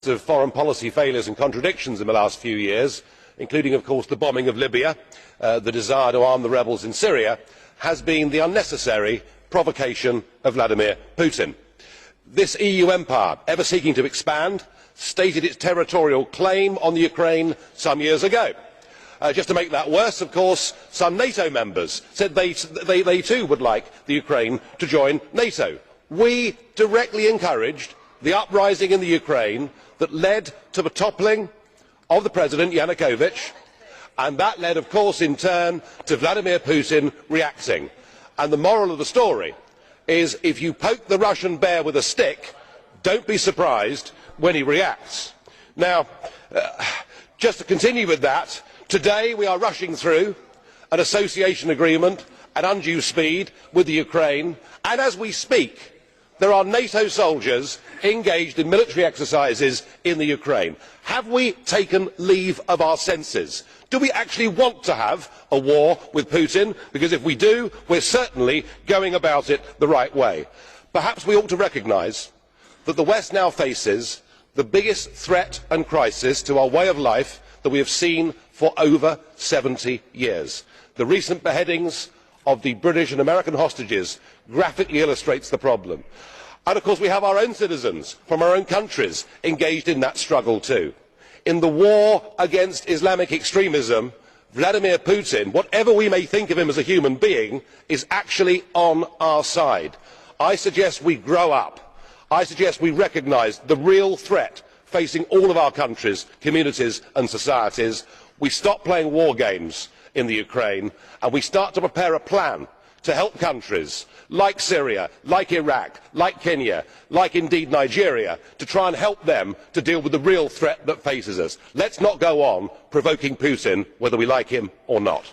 of foreign policy failures and contradictions in the last few years, including of course the bombing of Libya, the desire to arm the rebels in Syria, has been the unnecessary provocation of Vladimir Putin. This EU empire, ever seeking to expand, stated its territorial claim on the Ukraine some years ago. Just to make that worse, of course, some NATO members said they too would like the Ukraine to join NATO. We directly encouraged the uprising in the Ukraine that led to the toppling of the President Yanukovych, and that led, of course, in turn to Vladimir Putin reacting. And the moral of the story is, if you poke the Russian bear with a stick, don't be surprised when he reacts. Now, just to continue with that, today we are rushing through an association agreement at undue speed with the Ukraine, and as we speak there are NATO soldiers engaged in military exercises in the Ukraine. Have we taken leave of our senses? Do we actually want to have a war with Putin? Because if we do, we are certainly going about it the right way. Perhaps we ought to recognise that the West now faces the biggest threat and crisis to our way of life that we have seen for over 70 years. The recent beheadings of the British and American hostages graphically illustrates the problem. And of course we have our own citizens from our own countries engaged in that struggle too. In the war against Islamic extremism, Vladimir Putin, whatever we may think of him as a human being, is actually on our side. I suggest we grow up. I suggest we recognise the real threat facing all of our countries, communities and societies. We stop playing war games in the Ukraine and we start to prepare a plan to help countries like Syria, like Iraq, like Kenya, like indeed Nigeria, to try and help them to deal with the real threat that faces us. Let's not go on provoking Putin whether we like him or not.